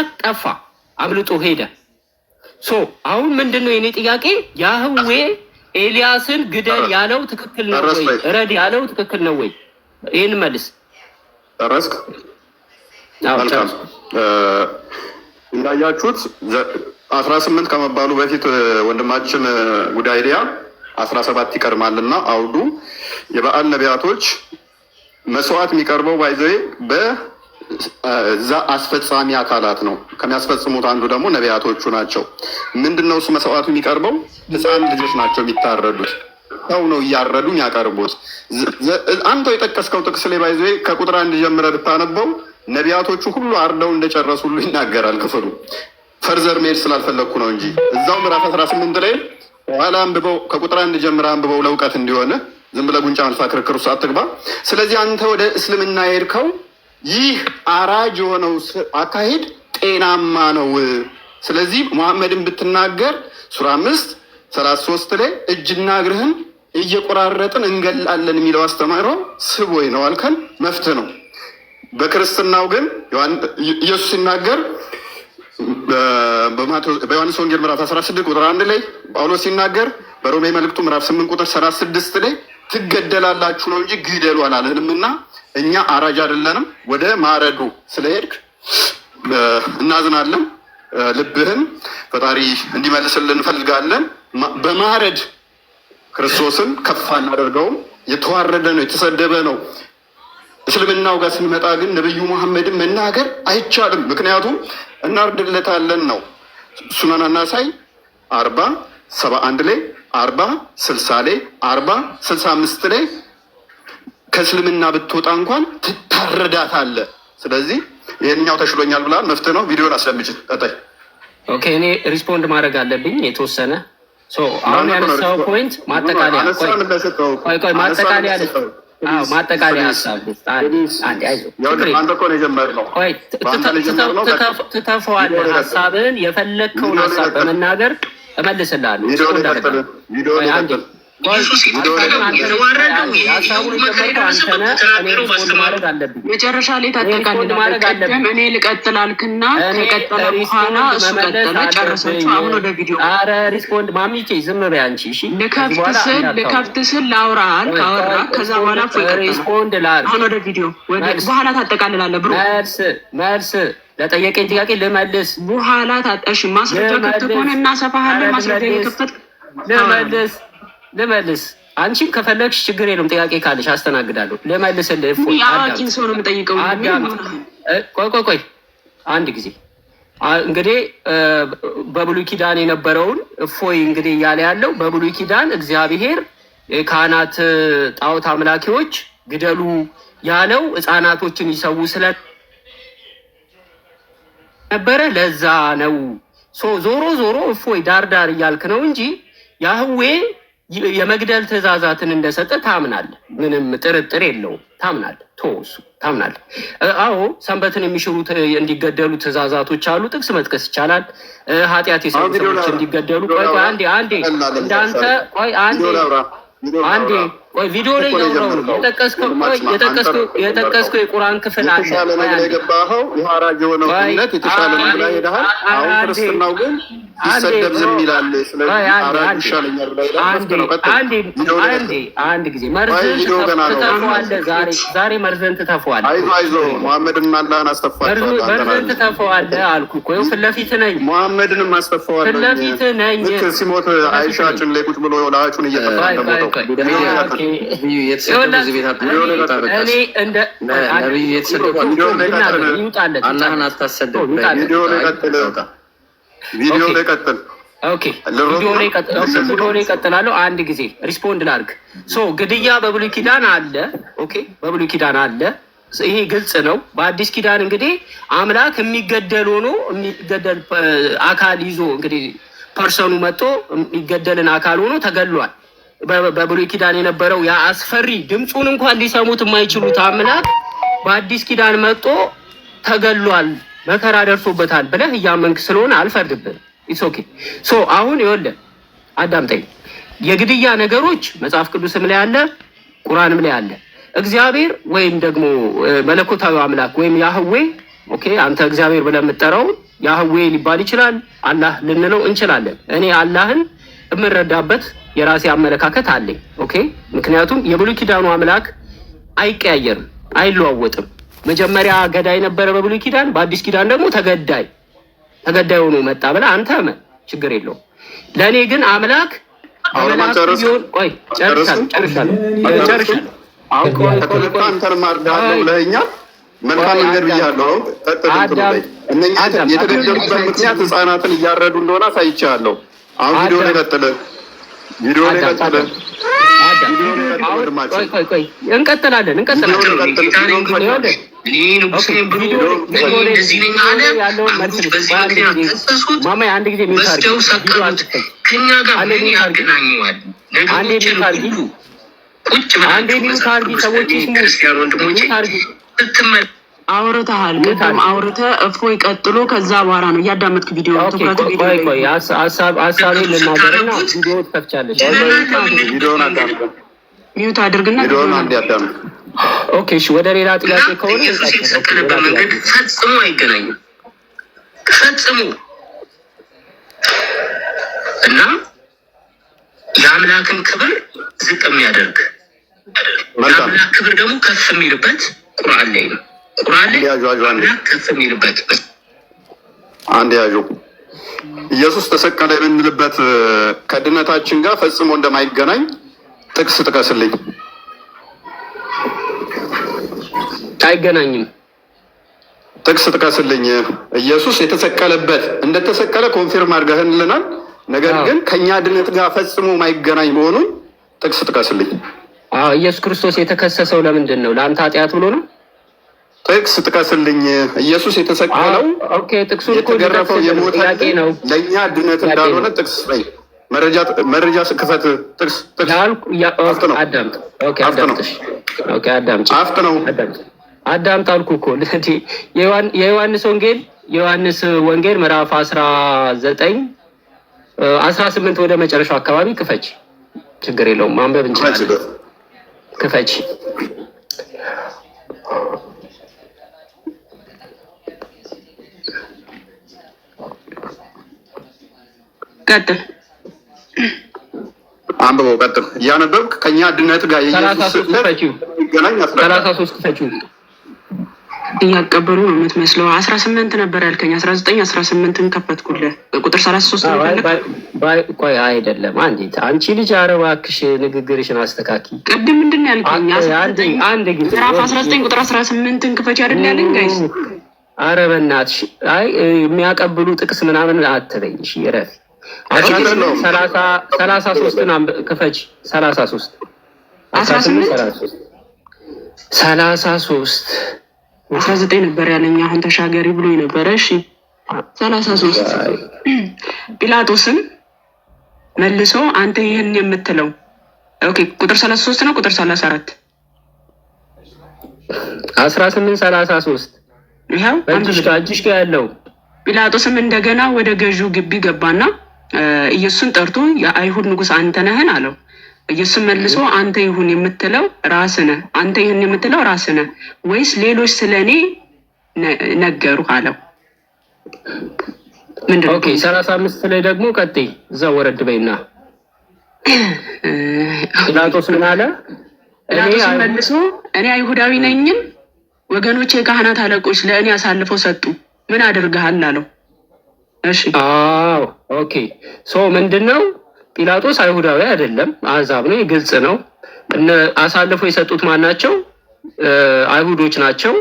አምላክ ጠፋ፣ አምልጦ ሄደ። አሁን ምንድነው የኔ ጥያቄ? ያህዌ ኤልያስን ግደል ያለው ትክክል ነው ወይ? ረድ ያለው ትክክል ነው ወይ? ይህን መልስ። ጨረስክ? መልካም። እንዳያችሁት 18 ከመባሉ በፊት ወንድማችን ጉዳይዲያ 17 ይቀርማልና አውዱ የበዓል ነቢያቶች መስዋዕት የሚቀርበው ባይዘይ በዛ አስፈጻሚ አካላት ነው። ከሚያስፈጽሙት አንዱ ደግሞ ነቢያቶቹ ናቸው። ምንድነው እሱ መስዋዕቱ የሚቀርበው? ህፃን ልጆች ናቸው የሚታረዱት። ሰው ነው እያረዱ የሚያቀርቡት። አንተው የጠቀስከው ጥቅስ ላይ ባይዘይ ከቁጥር 1 ጀምረህ ብታነበው ነቢያቶቹ ሁሉ አርደው እንደጨረሱ ሁሉ ይናገራል ክፍሉ። ፈርዘር መሄድ ስላልፈለግኩ ነው እንጂ እዛው ምዕራፍ 18 ላይ ኋላ አንብበው፣ ከቁጥር 1 ጀምረህ አንብበው ለእውቀት እንዲሆነ። ዝም ብለህ ጉንጫ መልፋ ክርክር ውስጥ አትግባ። ስለዚህ አንተ ወደ እስልምና የሄድከው ይህ አራጅ የሆነው አካሄድ ጤናማ ነው። ስለዚህ መሐመድን ብትናገር ሱራ 5:33 ላይ እጅና እግርህን እየቆራረጥን እንገላለን የሚለው አስተምህሮ ስቦይ ነው አልከን፣ መፍትህ ነው። በክርስትናው ግን ኢየሱስ ሲናገር በዮሐንስ ወንጌል ምዕራፍ 16 ቁጥር 1 ላይ፣ ጳውሎስ ሲናገር በሮሜ መልእክቱ ምዕራፍ 8 ቁጥር 36 ላይ ትገደላላችሁ ነው እንጂ ግደሉ አላለንም። እና እኛ አራጅ አይደለንም። ወደ ማረዱ ስለሄድክ እናዝናለን። ልብህን ፈጣሪ እንዲመልስልን እንፈልጋለን። በማረድ ክርስቶስን ከፍ አናደርገውም። የተዋረደ ነው፣ የተሰደበ ነው። እስልምናው ጋር ስንመጣ ግን ነብዩ መሐመድን መናገር አይቻልም። ምክንያቱም እናርድለታለን ነው። ሱነን አናሳይ 40:71 ላይ 40:60 ላይ 40:65 ላይ ከእስልምና ብትወጣ እንኳን ትታረዳታለህ። ስለዚህ ይህንኛው ተሽሎኛል ብላል። መፍትሄ ነው። ቪዲዮን አስለምጭት። ቀጣይ ኦኬ። እኔ ሪስፖንድ ማድረግ አለብኝ የተወሰነ። አሁን ያነሳው ፖይንት ማጠቃለያ ማጠቃለያ ሀሳብ ትተፈዋለህ። ሀሳብን የፈለግከውን ሀሳብ በመናገር እመልስልሃለሁ። መጨረሻ ላይ ታጠቃልላለህ። እኔ ልቀጥል አልክና ከቀጠለ በኋላ እሱ ቀጠለ። ጨረሳችሁ። አሁን ወደ ቪዲዮ። ኧረ ሪስፖንድ ማሚቼ ዝም በይ አንቺ። እሺ ልከፍት ስል ላውራ አልክ፣ አወራ። ከዛ በኋላ ሪስፖንድ ላል። አሁን ወደ ቪዲዮ በኋላ ታጠቃልላለህ። ብሩ መልስ ለጠየቀኝ ጥያቄ ልመልስ። በኋላ ታጠሽ ማስረጃ ከፍት ከሆነ እናሰፋሃለን። ማስረጃ የከፈት ልመልስ። አንቺም ከፈለግሽ ችግር የለም። ጥያቄ ካለሽ አስተናግዳለሁ። ልመልስልህ። አዋቂን ሰው ነው የምጠይቀው። ቆይ አንድ ጊዜ እንግዲህ በብሉይ ኪዳን የነበረውን እፎይ እንግዲህ እያለ ያለው በብሉይ ኪዳን እግዚአብሔር ካህናት ጣዖት አምላኪዎች ግደሉ ያለው ሕፃናቶችን ይሰዉ ስለነበረ ለዛ ነው። ዞሮ እፎይ ዳርዳር እያልክ ነው እንጂ ያህዌ የመግደል ትእዛዛትን እንደሰጠ ታምናለህ። ምንም ጥርጥር የለውም። ታምናለህ። እሱ ታምናለህ። አዎ ሰንበትን የሚሽሩ እንዲገደሉ ትእዛዛቶች አሉ። ጥቅስ መጥቀስ ይቻላል። ኃጢአት የሰሩ ሰዎች እንዲገደሉ። ቆይ አንዴ እንዳንተ ቆይ ቪዲዮ ላይ ነው የጠቀስከው የቁርአን ክፍል አለ። የገባኸው የሐራጅ የሆነው እምነት የተሻለ ነው ብላ ሄደሃል። አሁን ክርስትናው ግን ይሰደብ ዝም ይላል። ስለዚህ ሐራጅ ይሻለኛል ብላ ሄደሃል። አንድ ጊዜ መርዘን ትተፈዋለህ። ዛሬ መርዘን ትተፈዋለህ። አይዞህ መሐመድን አላህን አስተፋዋለሁ። መርዘን ትተፈዋለህ አልኩህ እኮ። ይኸው ፊት ለፊት ነኝ። መሐመድንም አስተፋዋለሁ። ፊት ለፊት ነኝ። ልክ ሲሞት አይሻችን ላይ ቁጭ ብሎ ለአጩን እየተፋ እንደሞተው ቪዲዮ ይቀጥላለሁ። አንድ ጊዜ ሪስፖንድ ላድርግ። ግድያ በብሉይ ኪዳን አለ። ኦኬ፣ በብሉይ ኪዳን አለ። ይሄ ግልጽ ነው። በአዲስ ኪዳን እንግዲህ አምላክ የሚገደል ሆኖ የሚገደል አካል ይዞ እንግዲህ ፐርሰኑ መጥቶ የሚገደልን አካል ሆኖ ተገድሏል። በብሉይ ኪዳን የነበረው ያ አስፈሪ ድምፁን እንኳን ሊሰሙት የማይችሉት አምላክ በአዲስ ኪዳን መጥቶ ተገሏል፣ መከራ ደርሶበታል ብለህ እያመንክ ስለሆነ አልፈርድብህም። ኢትስ ኦኬ። አሁን ይኸውልህ አዳምጠኝ። የግድያ ነገሮች መጽሐፍ ቅዱስም ላይ አለ፣ ቁርአንም ላይ አለ። እግዚአብሔር ወይም ደግሞ መለኮታዊ አምላክ ወይም ያህዌ ኦኬ፣ አንተ እግዚአብሔር ብለህ የምትጠራው ያህዌ ሊባል ይችላል፣ አላህ ልንለው እንችላለን። እኔ አላህን የምንረዳበት የራሴ አመለካከት አለኝ። ኦኬ። ምክንያቱም የብሉይ ኪዳኑ አምላክ አይቀያየርም፣ አይለዋወጥም። መጀመሪያ ገዳይ ነበረ በብሉይ ኪዳን፣ በአዲስ ኪዳን ደግሞ ተገዳይ ሆኖ መጣ ብለህ አንተ ችግር የለውም። ለእኔ ግን አምላክ መልካም መንገድ ብያለሁ። የተገደሉበት ምክንያት ህፃናትን እያረዱ እንደሆነ አሳይቻለሁ። አሁን ቪዲዮ ላይ ቀጥል። እንቀጥላለን። ማማ አንድ ጊዜ አውርተሃል። ቅድም አውርተህ እፎይ ቀጥሎ ከዛ በኋላ ነው እያዳመጥክ ቪዲዮ ሀሳቤን ልናገርና ቪዲዮ ትከፍቻለሽ። ሚዩት አድርግና ኦኬ። እሺ፣ ወደ ሌላ ጥያቄ ከሆነ ኢየሱስ የተሰቀለበት መንገድ ፈጽሞ አይገናኝም፣ ፈጽሞ እና የአምላክን ክብር ዝቅ የሚያደርግ የአምላክ ክብር ደግሞ ከፍ የሚልበት ቁርአን ላይ ነው። ቁርአን ላይ አምላክ ከፍ የሚልበት አንድ ያዡ ኢየሱስ ተሰቀለ የምንልበት ከድነታችን ጋር ፈጽሞ እንደማይገናኝ ጥቅስ ጥቀስልኝ። አይገናኝም። ጥቅስ ጥቀስልኝ። ኢየሱስ የተሰቀለበት እንደተሰቀለ ኮንፊርም አድርገህልናል። ነገር ግን ከኛ ድነት ጋር ፈጽሞ ማይገናኝ መሆኑን ጥቅስ ጥቀስልኝ። ኢየሱስ ክርስቶስ የተከሰሰው ለምንድን ነው? ለአንተ ኃጢአት ብሎ ነው? ጥቅስ ጥቀስልኝ። ኢየሱስ የተሰቀለው የተገረፈው የሞተ ነው ለእኛ ድነት እንዳልሆነ ጥቅስ ላይ መረጃ ክፈት። ጥቅስ አዳምጥ አልኩ እኮ። የዮሐንስ ወንጌል ምዕራፍ 18 ወደ መጨረሻው አካባቢ ክፈች። ችግር የለውም፣ ማንበብ እንችላለን። ክፈች። ቀጥል። አንብበው። ቀጥል እያነበብክ ከኛ ድነት ጋር የኢየሱስ ገናኝ 33 ክፈችው። እያቀበሉ ነው የምትመስለው። 18 ነበር ያልከኝ፣ 19 18ን ከፈትኩልህ። ቁጥር 33 ነው ያልከኝ። ቆይ አይደለም፣ አንቺ ልጅ ኧረ እባክሽ ንግግርሽን አስተካኪ። ቅድም ምንድን ነው ያልከኝ? አንድ ጊዜ ምዕራፍ 19 ቁጥር 18ን ክፈች አይደል ያለኝ? ጋይስ ኧረ በእናትሽ የሚያቀብሉ ጥቅስ ምናምን አትበኝ። እሺ እረፊ። 33ን ክፈች። 33 19 ነበር ያለኝ። አሁን ተሻገሪ ብሎ ነበረ። እሺ 33 ጲላጦስም መልሶ አንተ ይህን የምትለው ኦኬ። ቁጥር 33 ነው ቁጥር 34 18:33 ይኸው እጅሽ ጋር ያለው። ጲላጦስም እንደገና ወደ ገዢው ግቢ ገባና ኢየሱስን ጠርቶ የአይሁድ ንጉሥ አንተ ነህን አለው። ኢየሱስ መልሶ አንተ ይሁን የምትለው ራስህ ነህ፣ አንተ ይሁን የምትለው ራስህ ነህ ወይስ ሌሎች ስለ እኔ ነገሩ አለው። ምንድነው? ኦኬ 35 ላይ ደግሞ ቀጥይ፣ እዛው ወረድ በይና ጲላጦስ ምን አለ? ጲላጦስ መልሶ እኔ አይሁዳዊ ነኝን? ወገኖቼ የካህናት አለቆች ለእኔ አሳልፈው ሰጡ፣ ምን አድርገሃል አለው። እሺ ኦኬ። ምንድነው? ጲላጦስ አይሁዳዊ አይደለም፣ አሕዛብ ነው። ግልጽ ነው። አሳልፎ የሰጡት ማን ናቸው? አይሁዶች ናቸው።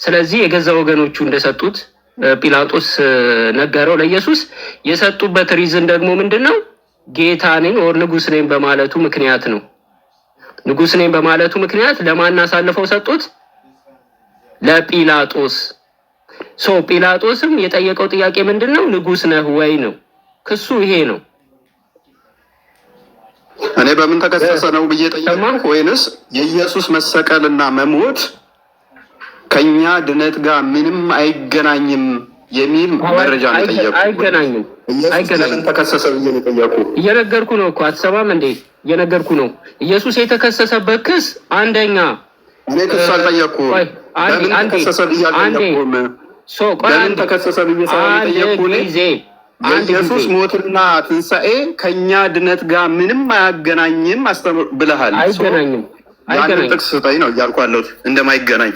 ስለዚህ የገዛ ወገኖቹ እንደሰጡት ጲላጦስ ነገረው ለኢየሱስ። የሰጡበት ሪዝን ደግሞ ምንድን ነው? ጌታ ነኝ ወር ንጉስ ነኝ በማለቱ ምክንያት ነው። ንጉስ ነኝ በማለቱ ምክንያት ለማን አሳልፈው ሰጡት? ለጲላጦስ። ጲላጦስም የጠየቀው ጥያቄ ምንድን ነው? ንጉስ ነህ ወይ ነው ክሱ። ይሄ ነው። እኔ በምን ተከሰሰ ነው ብዬ ጠየቅኩ፣ ወይንስ የኢየሱስ መሰቀልና መሞት ከኛ ድነት ጋር ምንም አይገናኝም የሚል መረጃ ነው የጠየቁ። አይገናኝም። ተከሰሰ ብዬ ነው የጠየቁ። እየነገርኩ ነው እኮ አትሰማም እንዴ? እየነገርኩ ነው። ኢየሱስ የተከሰሰበት ክስ አንደኛ፣ እኔ ክስ አልጠየቅኩም። በምን ተከሰሰ ብዬ አልጠየቅኩም። ለምን ተከሰሰ ብዬ ሳይሆን የጠየኩህ የኢየሱስ ሞትና ትንሣኤ ከእኛ ድነት ጋር ምንም አያገናኝም ብለሃል። አይገናኝም። ያንን ጥቅስ ስጠኝ ነው እያልኩ ያለሁት እንደማይገናኝ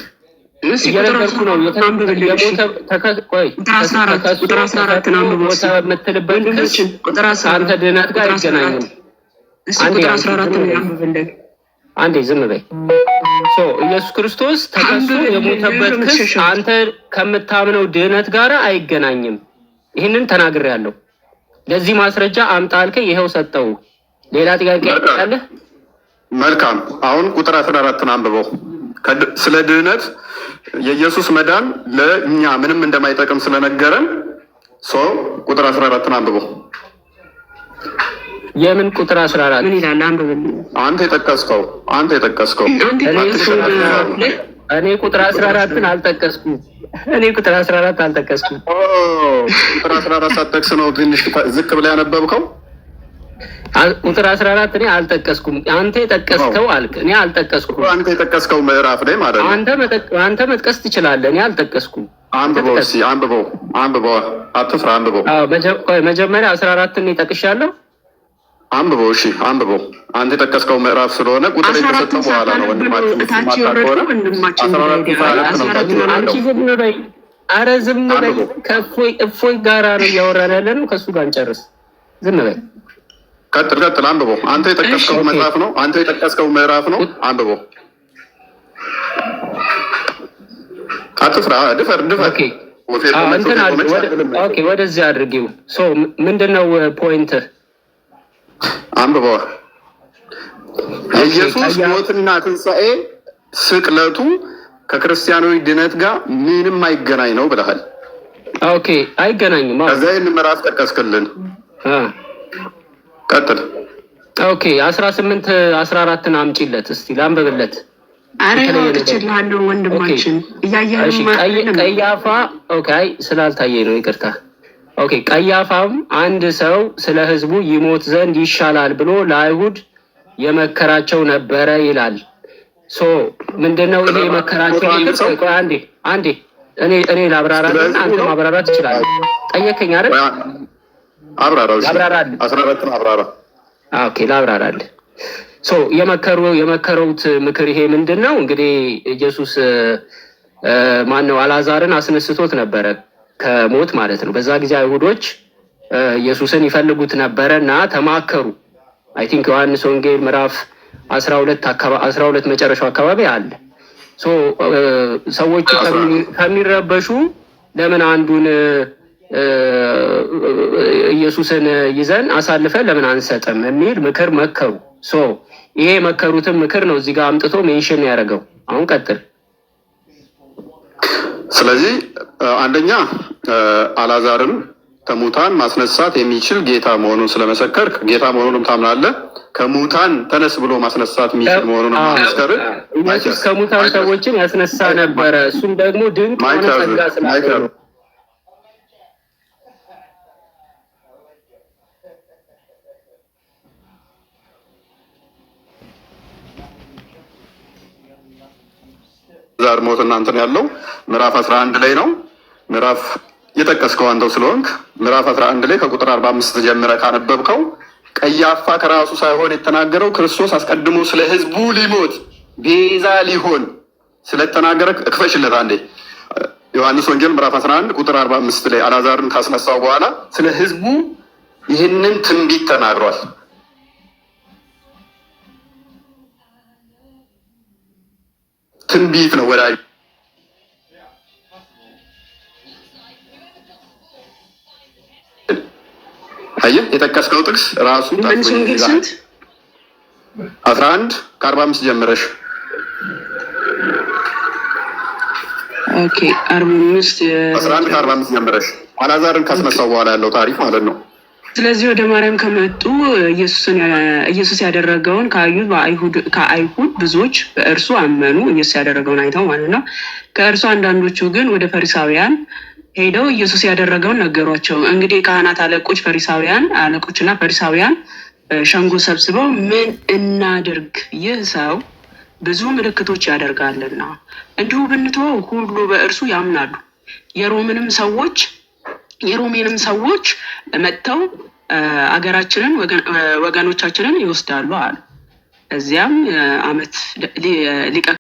እየነገርኩ ነው። ቁጥር 14 የምትልበት ከአንተ ድነት ጋር አይገናኝም። አንዴ ዝም በይ። ኢየሱስ ክርስቶስ ተከሶ የሞተበት ክስ አንተ ከምታምነው ድህነት ጋር አይገናኝም። ይህንን ተናግሬያለሁ። ለዚህ ማስረጃ አምጣ አልከኝ፣ ይኸው ሰጠው። ሌላ ጥያቄ አለ? መልካም። አሁን ቁጥር 14 አንብበው። ስለ ድህነት የኢየሱስ መዳን ለእኛ ምንም እንደማይጠቅም ስለነገረን ቁጥር 14 አንብበው። የምን ቁጥር 14 ምን ይላል? አንብበልኝ። አንተ የጠቀስከው እኔ ቁጥር 14 አልጠቀስኩም። ቁጥር 14 ሳትጠቅስ ነው ትንሽ ዝቅ ብለህ ያነበብከው። ቁጥር 14 እኔ አልጠቀስኩም። አንተ የጠቀስከው አልክ፣ እኔ አልጠቀስኩም። አንተ የጠቀስከው ምዕራፍ ላይ ማለት ነው። አንተ መጥቀስ ትችላለህ፣ እኔ አልጠቀስኩም። አንብበው እስኪ፣ አንብበው፣ አትፍራ፣ አንብበው። መጀመሪያ 14 እኔ ጠቅሻለሁ። አንብበው፣ እሺ አንብበው። አንተ የጠቀስከው ምዕራፍ ስለሆነ ቁጥር የተሰጠው በኋላ ነው። ወንድማችን ኧረ ዝም በይ። ከእፎይ ጋራ ነው እያወራን ያለ ነው። ከእሱ ጋር እንጨርስ። ዝም በይ። ቀጥል፣ አንብበው። አንተ የጠቀስከው መጽሐፍ ነው። አንተ የጠቀስከው ምዕራፍ ነው። አንብበው። አትፍራ፣ ድፈር። ወደዚህ አድርጊው። ምንድነው ፖይንት? አንብበው። የኢየሱስ ሞትና ትንሣኤ ስቅለቱ ከክርስቲያናዊ ድነት ጋር ምንም አይገናኝ ነው ብለሃል። ኦኬ፣ አይገናኝም። ከዛ ይህን ምዕራፍ ጠቀስክልን። ቀጥል። ኦኬ፣ 18 14 አምጪለት እስቲ ላንብብለት። አረጋግጥልሃለሁ ወንድማችን እያየህ ቀያፋ። ኦኬ፣ ስላልታየኝ ነው ይቅርታ። ኦኬ፣ ቀያፋም አንድ ሰው ስለ ሕዝቡ ይሞት ዘንድ ይሻላል ብሎ ለአይሁድ የመከራቸው ነበረ ይላል። ምንድነው ይሄ የመከራቸው? አንዴ እኔ ላብራራ፣ አንተ ማብራራት ትችላለህ። ጠየከኝ አይደል? አብራራው። 14 አብራራ። ኦኬ፣ ላብራራልህ። የመከሩት ምክር ይሄ ምንድን ነው? እንግዲህ ኢየሱስ ማነው አልዓዛርን አስነስቶት ነበረ ከሞት ማለት ነው። በዛ ጊዜ አይሁዶች ኢየሱስን ይፈልጉት ነበረ እና ተማከሩ። አይ ቲንክ ዮሐንስ ወንጌል ምዕራፍ 12 መጨረሻው አካባቢ አለ። ሰዎቹ ከሚረበሹ ለምን አንዱን ኢየሱስን ይዘን አሳልፈን ለምን አንሰጥም የሚል ምክር መከሩ። ይሄ የመከሩትን ምክር ነው እዚህ ጋር አምጥቶ ሜንሽን ያደረገው። አሁን ቀጥል። ስለዚህ አንደኛ አልዓዛርን ከሙታን ማስነሳት የሚችል ጌታ መሆኑን ስለመሰከርክ ጌታ መሆኑንም ታምናለህ። ከሙታን ተነስ ብሎ ማስነሳት የሚችል መሆኑን ማስመስከር። ኢየሱስ ከሙታን ሰዎችን ያስነሳ ነበረ። እሱም ደግሞ ድንቅ ሆነ ጸጋ ስላለው ዛር ሞት እናንተን ያለው ምዕራፍ 11 ላይ ነው። ምዕራፍ የጠቀስከው አንተው ስለሆንክ ምዕራፍ 11 ላይ ከቁጥር 45 ጀምረህ ካነበብከው ቀያፋ ከራሱ ሳይሆን የተናገረው ክርስቶስ አስቀድሞ ስለ ሕዝቡ ሊሞት ቤዛ ሊሆን ስለተናገረ እክፈሽለት አንዴ። ዮሐንስ ወንጌል ምዕራፍ 11 ቁጥር 45 ላይ አልዓዛርን ካስነሳው በኋላ ስለ ሕዝቡ ይህንን ትንቢት ተናግሯል። ትንቢት ነው ወዳጅ። አየህ፣ የጠቀስከው ጥቅስ ራሱ 11 ከ45 ጀምረሽ። ኦኬ 45 11 ከ45 ጀምረሽ አልዓዛርን ካስነሳው በኋላ ያለው ታሪክ ማለት ነው። ስለዚህ ወደ ማርያም ከመጡ ኢየሱስ ያደረገውን ከአይሁድ ብዙዎች በእርሱ አመኑ። ኢየሱስ ያደረገውን አይተው ማለት ነው። ከእርሱ አንዳንዶቹ ግን ወደ ፈሪሳውያን ሄደው ኢየሱስ ያደረገውን ነገሯቸው። እንግዲህ ካህናት አለቆችና ፈሪሳውያን ሸንጎ ሰብስበው ምን እናድርግ? ይህ ሰው ብዙ ምልክቶች ያደርጋልና እንዲሁ ብንተወው ሁሉ በእርሱ ያምናሉ። የሮሜንም ሰዎች መጥተው አገራችንን ወገኖቻችንን ይወስዳሉ አሉ። እዚያም አመት ሊቀ